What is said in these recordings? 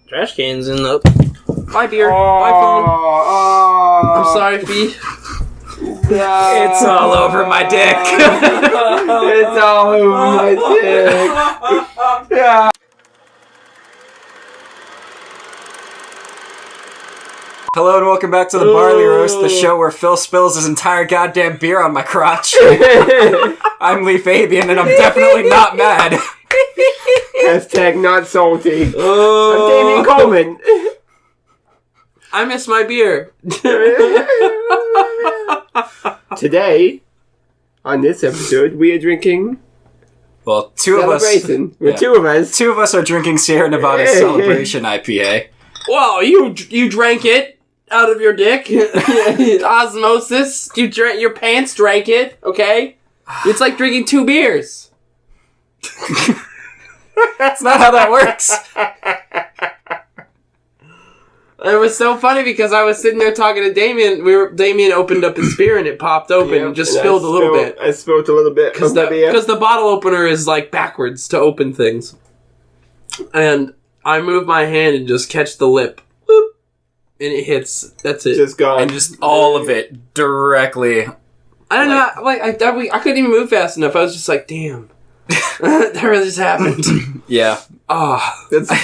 Trash cans in the... Bye, beer. Bye, phone. I'm sorry, Fee. It's all over my dick. It's all over my dick. Yeah. Hello and welcome back to the Barley Roast, the show where Phil spills his entire goddamn beer on my crotch. I'm Lee Fabian and I'm definitely not mad. Hashtag not salty. I'm Damien Coleman. I miss my beer. Today, on this episode, we are drinking Well, two of us are drinking Sierra Nevada Celebration IPA. Whoa, you drank it out of your dick? Osmosis. Your pants drank it, okay? It's like drinking 2 beers. That's not how that works. It was so funny because I was sitting there talking to Damien. Damien opened up his beer and it popped open and just spilled a little bit. I spilled a little bit because the bottle opener is like backwards to open things. And I move my hand and just catch the lip. Boop, and it hits. That's it. Just gone. And just all of it directly. I don't know. I couldn't even move fast enough. I was just like, damn. That really just happened. Yeah. Oh. That's the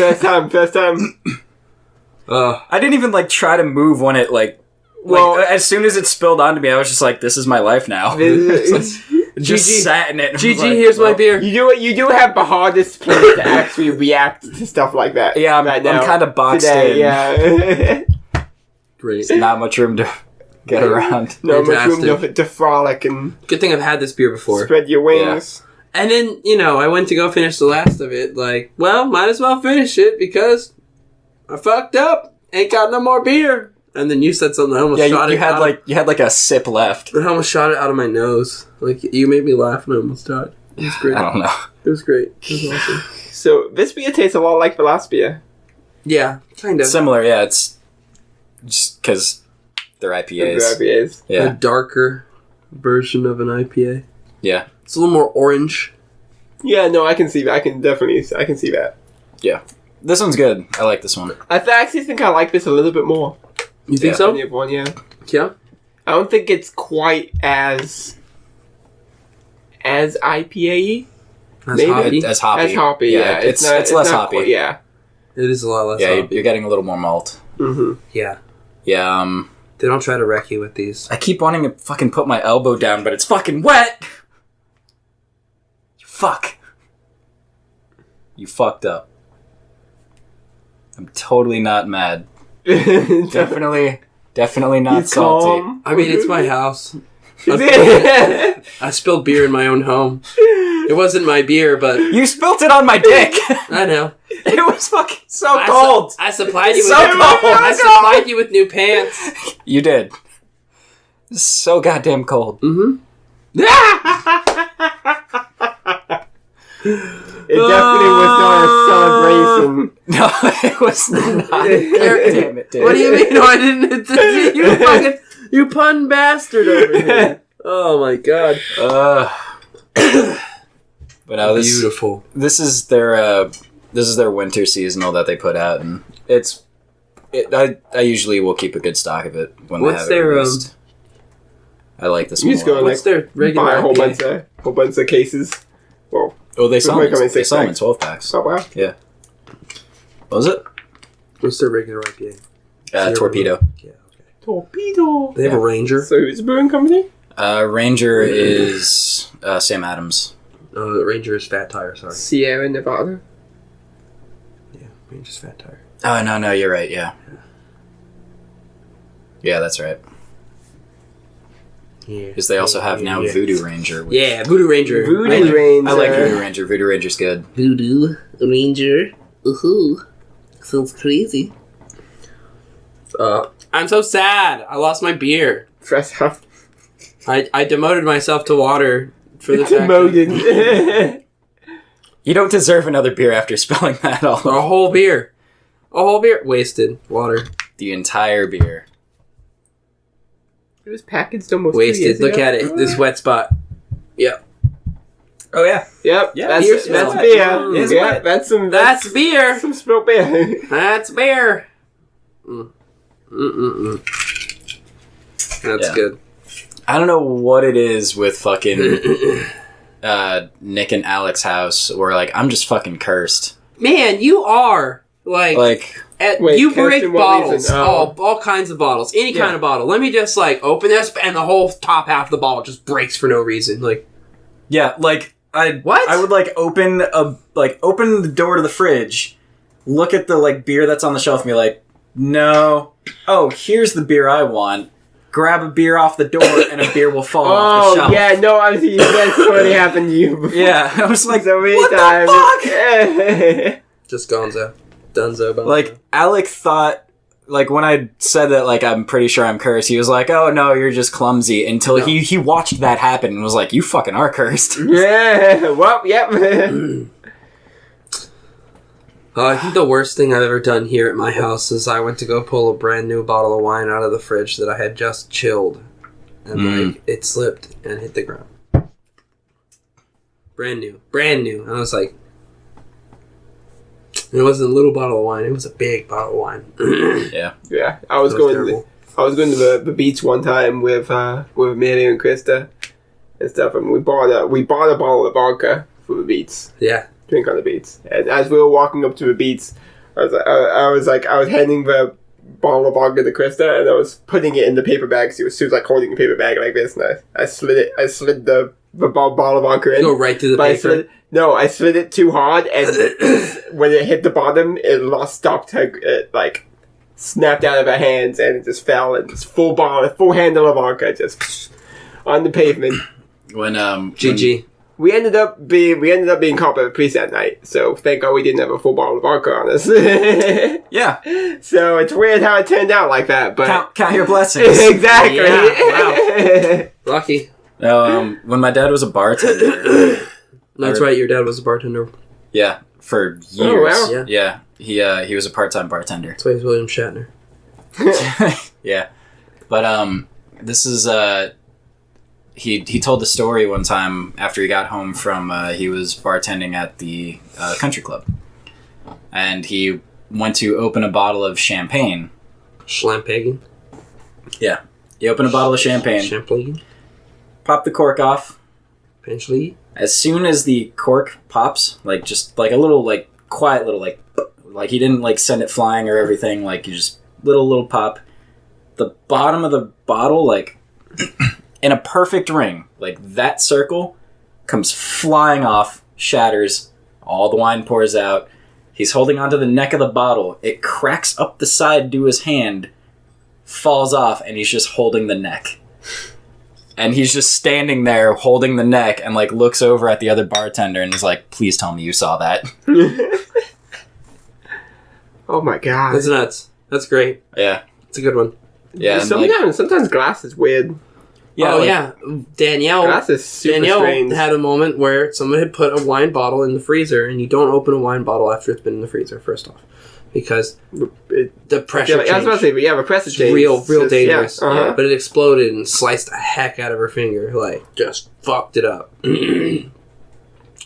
first time. I didn't even try to move when it as soon as it spilled onto me, I was just like, this is my life now. Just sat in it. GG, here's my beer. You do have the hardest place to actually react to stuff like that. Yeah, I'm kind of boxed in. Yeah. Great. There's not much room to get around. No much room to frolic and... Good thing I've had this beer before. Spread your wings. Yeah. And then, I went to go finish the last of it. Might as well finish it because I fucked up. Ain't got no more beer. And then you said something. I almost shot it. You had a sip left. I almost shot it out of my nose. You made me laugh and I almost died. It was great. I don't know. It was great. It was awesome. So this beer tastes a lot like the last beer. Yeah, kind of. Similar, yeah. It's just because they're IPAs. Yeah. A darker version of an IPA. Yeah. It's a little more orange. Yeah, no, I can see that. I can see that. Yeah. This one's good. I like this one. I actually think I like this a little bit more. You think so? Than the other one, yeah. Yeah? I don't think it's quite as IPA-y. As hoppy? As hoppy. As hoppy, yeah. It's less hoppy. Yeah. It is a lot less hoppy. You're getting a little more malt. Mm-hmm. Yeah. Yeah, They don't try to wreck you with these. I keep wanting to fucking put my elbow down, but it's fucking wet! Fuck. You fucked up. I'm totally not mad. Definitely not salty. Calm. I mean, it's my house. I spilled beer in my own home. It wasn't my beer, but... You spilt it on my dick! I know. It was fucking so cold! I supplied you with... I supplied you with new pants. You did. It's so goddamn cold. Mm-hmm. It definitely was not a celebration. No, it was not. Damn it, dude. What do you mean? No, I didn't... You pun bastard over here. Oh my god. But now beautiful. This is their winter seasonal that they put out, and I usually will keep a good stock of it when they have it released. I like this one. What's their regular buy a whole bunch of cases. Well, they sell them in 12 packs. Oh wow. Yeah. What was it? What's their regular IPA? Torpedo. Yeah. Okay. Torpedo. They have a Ranger. So who's the brewing company? Ranger is Sam Adams. Ranger is Fat Tire, sorry. Sierra Nevada. Yeah, Ranger's Fat Tire. Oh, no, you're right, yeah. Yeah, that's right. Yeah. Because they also have now Voodoo Ranger. Voodoo Ranger. Voodoo Ranger. I like Voodoo Ranger. Voodoo Ranger's good. Voodoo Ranger. Ooh. Sounds crazy. I'm so sad. I lost my beer. Fresh up. I demoted myself to water for the demoted. You don't deserve another beer after spilling that all. A whole beer. Wasted. Water. The entire beer. It was packaged almost wasted. 2 years Look ago. at it. This wet spot. Yep. Oh yeah. Yep. Yeah, That's beer's beer. wet. It's Yeah, wet. that's beer. some spilled beer. That's beer. That's good. I don't know what it is with fucking Nick and Alex's house where like I'm just fucking cursed. Man, you are like Wait, you cursed break in what bottles, reason? Oh. all kinds of bottles, any kind of bottle. Let me just like open this, and the whole top half of the bottle just breaks for no reason. Like, yeah, like I would like open the door to the fridge, look at the like beer that's on the shelf, and be like, no, oh, here's the beer I want. Grab a beer off the door, and a beer will fall off the shelf. Oh yeah, no, obviously that's already happened to you before. Yeah, I was like, so many what times. the fuck? just Dunzo about Like, Alec thought, like, when I said that, like, I'm pretty sure I'm cursed, he was like, oh, no, you're just clumsy, until he watched that happen and was like, you fucking are cursed. Yeah, well, yep. I think the worst thing I've ever done here at my house is I went to go pull a brand new bottle of wine out of the fridge that I had just chilled, and like it slipped and hit the ground. Brand new, and I was like, and it wasn't a little bottle of wine; it was a big bottle of wine. Yeah. I was going to the beach one time with Amelia and Krista and stuff, and we bought a bottle of vodka for the beach. Yeah. Drink on the beach. And as we were walking up to the beach, I was handing the bottle of vodka to Krista, and I was putting it in the paper bag. She was like holding the paper bag like this, and I slid the bottle of vodka in. Go right through the paper. I slid it too hard, and when it hit the bottom, it stopped her. It like snapped out of her hands, and it just fell, and this full handle of vodka just on the pavement. When GG. We ended up being caught by the police that night, so thank God we didn't have a full bottle of vodka on us. Yeah. So it's weird how it turned out like that, but count your blessings. Exactly. Yeah, wow. Lucky. No, when my dad was a bartender. That's right, your dad was a bartender. Yeah, for years. Oh, wow. Yeah. He was a part-time bartender. That's why he's William Shatner. Yeah. But this is he told the story one time after he got home from he was bartending at the country club, and he went to open a bottle of champagne. Schlampagen. Yeah, he opened a bottle of champagne. Champagne. Popped the cork off. Pinchly. As soon as the cork pops, like just like a little like quiet little like he didn't like send it flying or everything, like you just little pop. The bottom of the bottle like. In a perfect ring, like that circle comes flying off, shatters, all the wine pours out. He's holding onto the neck of the bottle. It cracks up the side to his hand, falls off, and he's just holding the neck. And he's just standing there holding the neck and like looks over at the other bartender and is like, please tell me you saw that. Oh my God. That's nuts. That's great. Yeah. It's a good one. Yeah. Sometimes glass is weird. Yeah, yeah. Danielle strange. had a moment where someone had put a wine bottle in the freezer, and you don't open a wine bottle after it's been in the freezer, first off. Because the pressure change. I was about to say, but yeah, the pressure change. Real dangerous. Yeah, uh-huh. But it exploded and sliced the heck out of her finger. Like, just fucked it up. It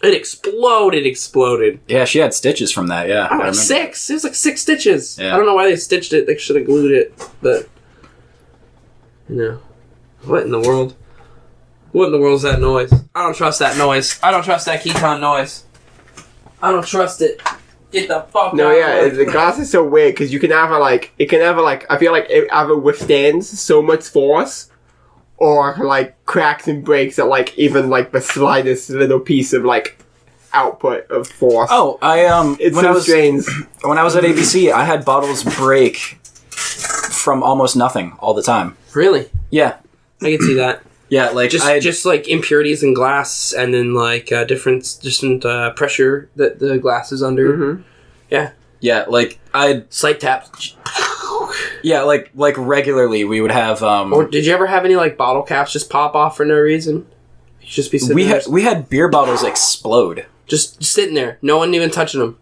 exploded. Yeah, she had stitches from that, yeah. Oh, 6. It was like 6 stitches. Yeah. I don't know why they stitched it. They should have glued it. But, what in the world? What in the world is that noise? I don't trust that noise. I don't trust that Keaton noise. I don't trust it. Get the fuck No, out yeah, of the glass is so weird because you can either I feel like it either withstands so much force or like cracks and breaks at like even like the slightest little piece of like output of force. Oh, it's so strange. When I was at ABC, I had bottles break from almost nothing all the time. Really? Yeah. I can see that. Yeah, like just like impurities in glass, and then like different pressure that the glass is under. Mm-hmm. Yeah, like slight tap. Yeah, like regularly we would have. Or did you ever have any like bottle caps just pop off for no reason? You just be sitting there. We had beer bottles explode. Just sitting there, no one even touching them.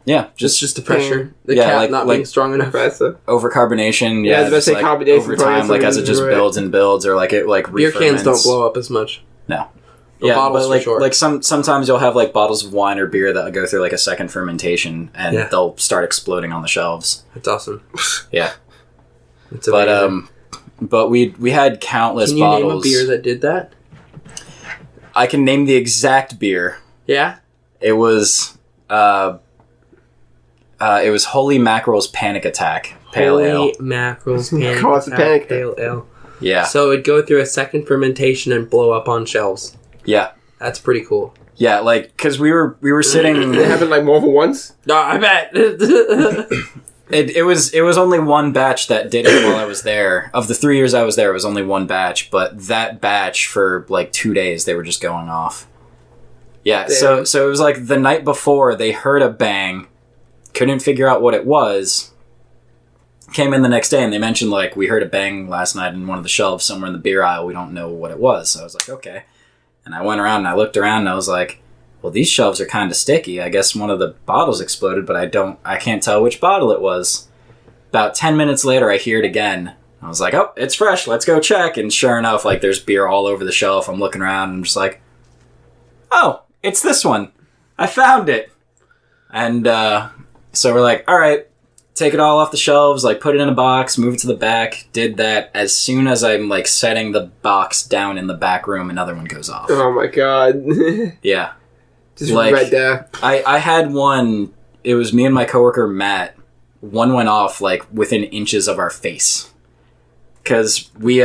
Yeah, just the pressure. The cap not being strong enough. Overcarbonation. Yeah, I was about to say carbonation over time, like as it just builds and builds, or like it like beer cans don't blow up as much. No. Or bottles but like for sure. like sometimes you'll have like bottles of wine or beer that go through like a second fermentation and they'll start exploding on the shelves. That's awesome. Yeah. It's amazing. But we had countless bottles. Can you name a beer that did that? I can name the exact beer. Yeah. It was Holy Mackerel's Panic Attack Pale Ale. Holy Mackerel's Panic Cause a Attack panic Pale Ale. Yeah. So it'd go through a second fermentation and blow up on shelves. Yeah. That's pretty cool. Yeah, like, because we were sitting... It happened like more than once? No, I bet. It was only one batch that did it while I was there. Of the 3 years I was there, it was only one batch, but that batch for like 2 days they were just going off. Yeah, so it was like the night before they heard a bang, couldn't figure out what it was, came in the next day and they mentioned like, we heard a bang last night in one of the shelves somewhere in the beer aisle, we don't know what it was. So I was like, okay. And I went around and I looked around and I was like, well, these shelves are kind of sticky. I guess one of the bottles exploded, but I can't tell which bottle it was. About 10 minutes later, I hear it again. I was like, oh, it's fresh. Let's go check. And sure enough, like there's beer all over the shelf. I'm looking around and I'm just like, oh, it's this one. I found it. And so we're like, all right, take it all off the shelves, like put it in a box, move it to the back. Did that. As soon as I'm like setting the box down in the back room, another one goes off. Oh my god. Yeah. Just like, right there. I had one, it was me and my coworker Matt. One went off like within inches of our face. Cause we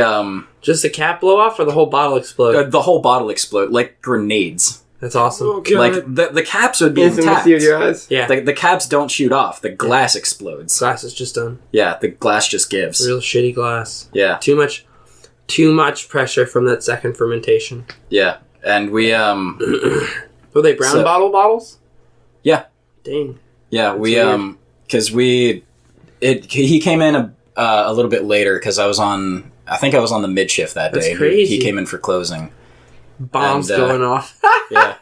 Just the cap blow off or the whole bottle explode? the whole bottle exploded like grenades. That's awesome. Oh, God. Like the caps would be Instantly intact. see with your eyes. Yeah. The caps don't shoot off. The glass explodes. Glass is just done. Yeah, the glass just gives. Real shitty glass. Yeah. Too much pressure from that second fermentation. Yeah. And we Were they brown bottles? Yeah. Dang. Yeah, That's we weird. cuz he came in a little bit later cuz I think I was on the mid shift that That's day. crazy. He came in for closing. Bombs And, going off. Yeah.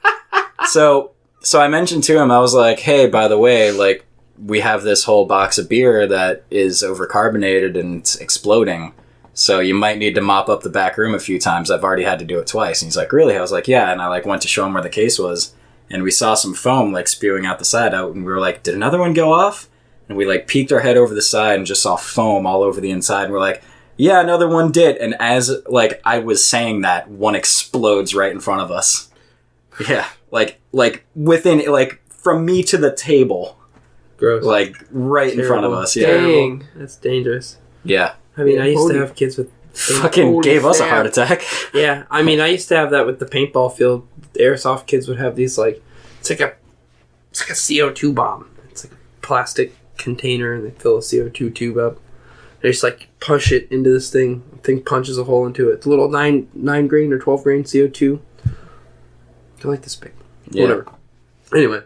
So I mentioned to him, I was like, hey, by the way, like, we have this whole box of beer that is overcarbonated and it's exploding. So you might need to mop up the back room a few times. I've already had to do it twice. And he's like, really? I was like, yeah. And I like went to show him where the case was. And we saw some foam like spewing out the side out. And we were like, did another one go off? And we like peeked our head over the side and just saw foam all over the inside. And we're like, yeah, another one did. And as like I was saying that, one explodes right in front of us. Yeah. Like within, like from me to the table. Gross. Like right in front of us. Yeah. Dang. That's dangerous. Yeah. I mean, I used Holy- to have kids with... Fucking Holy gave us a snap. heart attack. Yeah, I mean, I used to have that with the paintball field. The airsoft kids would have these, like... It's like a CO2 bomb. It's like a plastic container, and they fill a CO2 tube up. They just, like, push it into this thing. The thing punches a hole into it. It's a little 9 grain or 12 grain CO2. They're like this big. Yeah. Whatever. Anyway,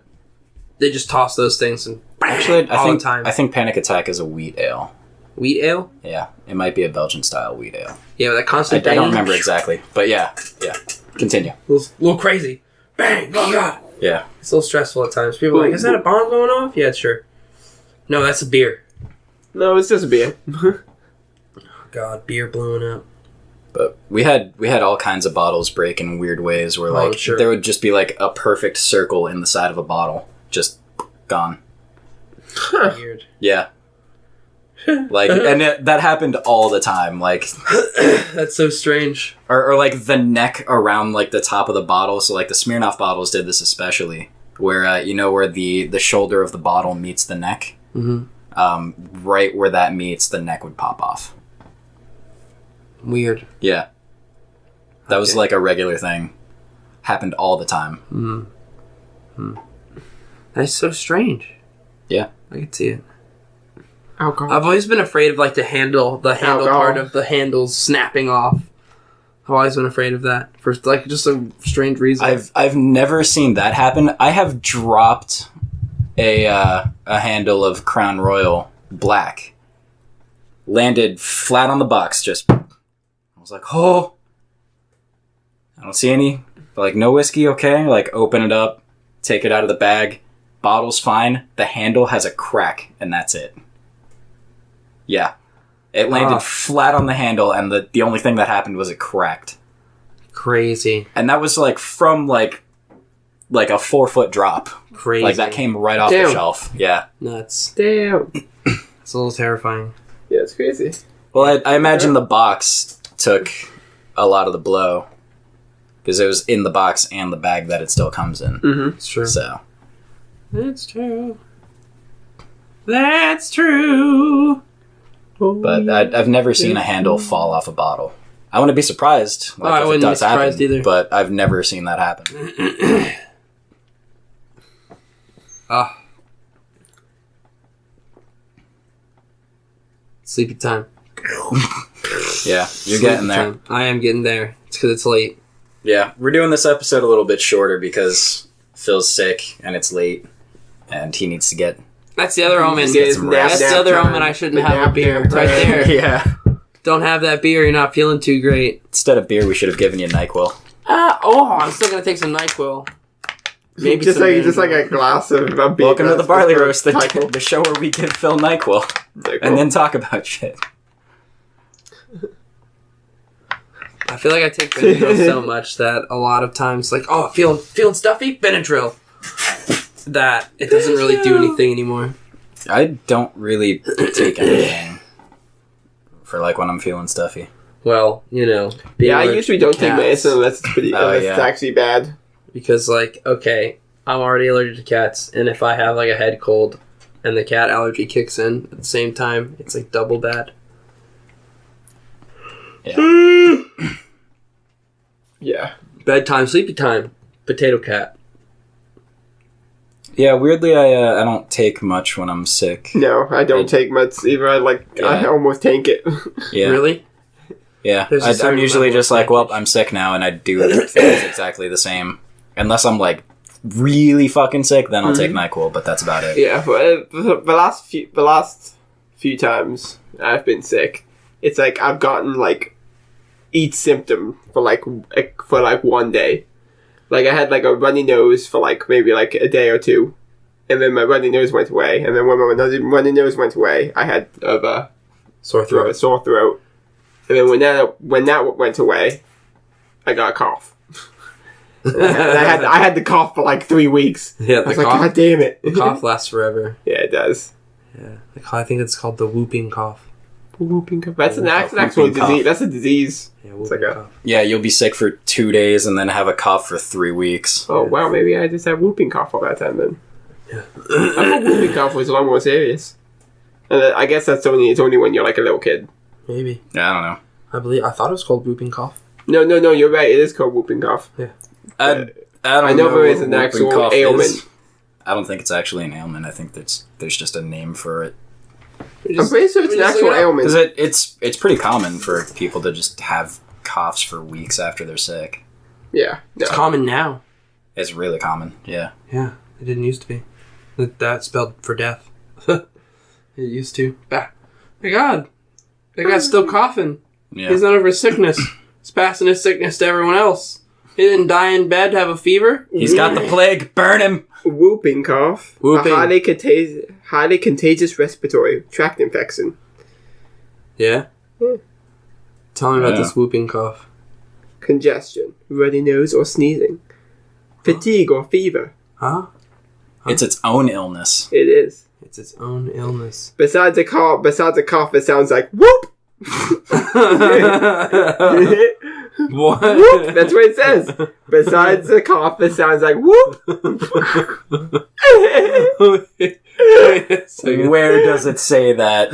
they just toss those things and Actually, all the time. I think Panic Attack is a wheat ale. Wheat ale? Yeah, it might be a Belgian style wheat ale. Yeah, that constant I don't bang. remember exactly, but yeah. Continue. A little crazy. Bang! Oh god! Yeah. It's a little stressful at times. People are like, is that a bomb going off? Yeah, sure. No, that's a beer. No, it's just a beer. Oh god, beer blowing up. But we had all kinds of bottles break in weird ways where like sure. there would just be like a perfect circle in the side of a bottle, just gone. Weird. Yeah. Like, and that happened all the time. Like, That's so strange. or like the neck around like the top of the bottle. So like the Smirnoff bottles did this especially, where where the shoulder of the bottle meets the neck. Mm-hmm. Right where that meets, the neck would pop off. Weird. Yeah. That was Okay. like a regular thing. Happened all the time. That's so strange. Yeah. I can see it. Alcohol. I've always been afraid of like the handle Alcohol. part of the handles snapping off. I've always been afraid of that for like just a strange reason. I've never seen that happen. I have dropped a handle of Crown Royal Black. Landed flat on the box, just I was like, oh, I don't see any. Like, no whiskey, okay? Like, open it up, take it out of the bag. Bottle's fine. The handle has a crack, and that's it. Yeah. It landed flat on the handle, and the only thing that happened was it cracked. crazy. And that was like from like a 4-foot drop. Crazy. Like that came right off the shelf. Yeah. Nuts. Damn. It's a little terrifying. Yeah, it's crazy. Well, I imagine the box took a lot of the blow because it was in the box and the bag that it still comes in. Mm-hmm. It's true. So. That's true. That's true. But I've never seen a handle fall off a bottle. I wouldn't be surprised. Like, I if wouldn't it be does surprised happen, either. But I've never seen that happen. Ah. Sleepy time. Yeah, you're Sleepy getting there. time. I am getting there. It's because it's late. Yeah, we're doing this episode a little bit shorter because Phil's sick and it's late and he needs to get... That's the other omen. Get some rest. That's the other omen. I shouldn't have a beer. Right there. Yeah. Don't have that beer. You're not feeling too great. Instead of beer, we should have given you NyQuil. I'm still going to take some NyQuil. Maybe just some like a glass of a beer. Welcome to the Barley Roast, NyQuil. the show where we give Phil NyQuil and then talk about shit. I feel like I take Benadryl so much that a lot of times, like, oh, feeling stuffy? Benadryl. That it doesn't really do anything anymore. I don't really take anything for like when I'm feeling stuffy. Well, you know. Yeah, I usually don't take medicine unless it's yeah. it's actually bad. Because, like, okay, I'm already allergic to cats, and if I have, like, a head cold and the cat allergy kicks in at the same time, it's, like, double bad. Yeah. Yeah. Bedtime, sleepy time, potato cat. Yeah, weirdly, I don't take much when I'm sick. No, I don't take much either. I almost tank it. Yeah. Really? Yeah. There's a I'm certain usually level just of like, well, package. I'm sick now, and I do things exactly the same. Unless I'm like really fucking sick, then I'll take NyQuil, but that's about it. Yeah, but the last few times I've been sick, it's like I've gotten like each symptom for like 1 day. Like I had like a runny nose for like maybe like a day or two, and then my runny nose went away, and then when my runny nose went away, I had a sore throat, and then when that went away, I got a cough. And I had the cough for like 3 weeks. Yeah, I was like, God damn it. The cough lasts forever. Yeah, it does. Yeah. I think it's called the whooping cough. Whooping cough. That's an actual Whooping disease. cough. That's a disease. Yeah, It's whooping like a... cough. Yeah, you'll be sick for 2 days and then have a cough for 3 weeks. Oh, wow, maybe I just had whooping cough all that time then. Yeah. I thought whooping cough was a lot more serious. And I guess it's only when you're like a little kid. Maybe. Yeah, I don't know. I thought it was called whooping cough. No, you're right. It is called whooping cough. Yeah. I know there is what an whooping actual cough ailment. is. I don't think it's actually an ailment. I think there's just a name for it. I'm pretty sure it's an actual ailment. Because it's pretty common for people to just have coughs for weeks after they're sick. Yeah. It's common now. It's really common, yeah. Yeah, it didn't used to be. That spelled for death. It used to. Ah, my God. That guy's still coughing. Yeah. He's not over his sickness. He's passing his sickness to everyone else. He didn't die in bed, have a fever. He's got the plague. Burn him. Whooping cough. Whooping. A highly contagious respiratory tract infection. Yeah? Yeah. Tell me about Yeah. this whooping cough. Congestion, runny nose or sneezing. Fatigue or fever. Huh? It's its own illness. It is. It's its own illness. Besides a cough, it sounds like whoop. What? Whoop. That's what it says. Besides the cough, it sounds like whoop. Wait a second. Where does it say that?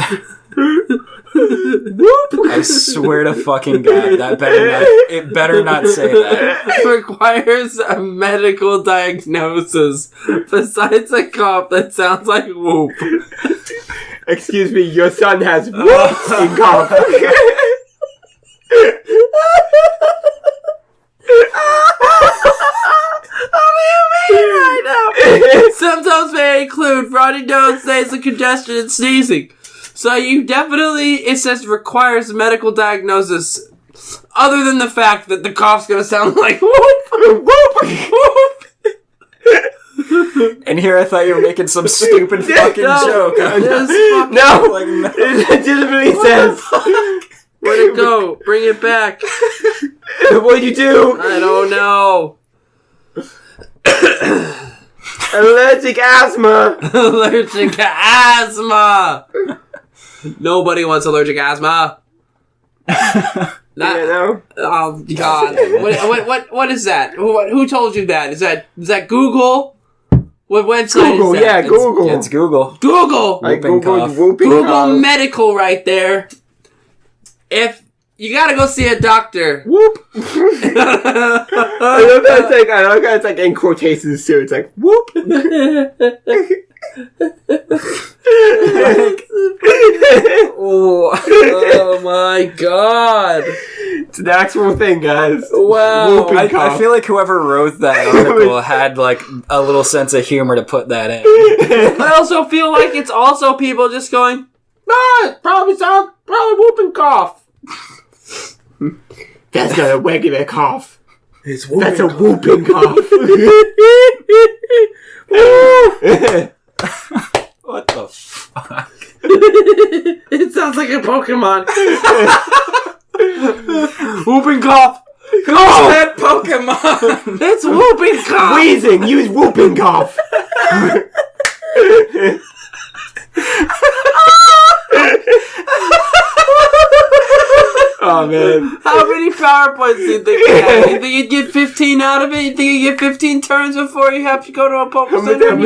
Whoop. I swear to fucking God, it better not say that. Requires a medical diagnosis besides a cough that sounds like whoop. Excuse me, your son has whoop in cough. Right now. Symptoms may include runny nose, nasal congestion, and sneezing. So it says requires medical diagnosis. Other than the fact that the cough's gonna sound like whoop, whoop, whoop. And here I thought you were making some stupid fucking joke. No, Like, no. it legitimately says. Where'd it go? Bring it back. What'd you do? I don't know. Allergic asthma. Allergic asthma. Nobody wants allergic asthma. No. Oh God! What is that? Who told you that? Is that Google? What website Google, is that? Google. It's Google. Google. I Whooping googled cough. whooping Google cough. medical right there. If you gotta go see a doctor. Whoop. I love how it's like in quotations too. It's like whoop. Oh my God! It's an actual thing, guys. Wow. Whooping I cough. feel like whoever wrote that article had like a little sense of humor to put that in. I also feel like it's also people just going, it's probably whooping cough. That's not a regular cough. It's whooping That's a whooping cough. What the fuck? It sounds like a Pokemon. Whooping cough. Who's that Pokemon? It's whooping cough. Wheezing. Use whooping cough. Oh man. How many PowerPoints do you think you have? You think you'd get 15 out of it? You think you get 15 turns before you have to go to a Pokemon Center?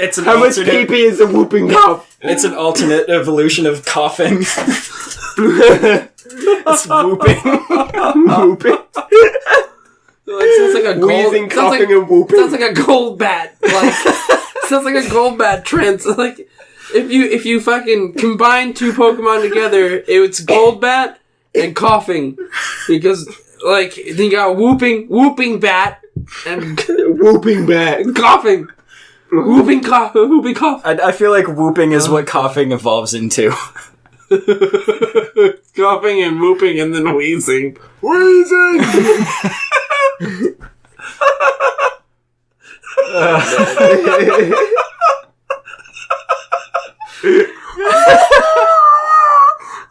It's an How much alternate- pee is a whooping cough? It's an alternate evolution of coughing. It's whooping. Whooping. It sounds like a gold. Wheezing, Sounds like, coughing, and whooping. sounds like a gold bat. Like sounds like a gold bat trans. Like if you fucking combine two Pokemon together, it's gold bat and coughing, because like then you got whooping bat and Whooping bat. coughing. Whooping cough. I feel like whooping is what coughing evolves into. Coughing and whooping and then wheezing. Wheezing.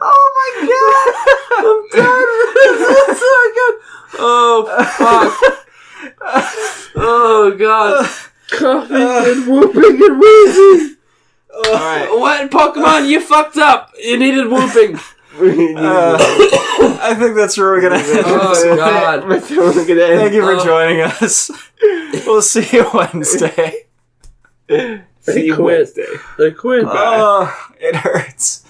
Oh my God! I'm done. This is so good. Oh fuck! Oh God! Coughing and whooping and wheezing. Alright. What Pokemon? You fucked up. You needed whooping. I think that's where we're gonna end. Oh God! Thank you for joining us. We'll see you Wednesday. See you quit. Wednesday. They quit. Oh, it hurts.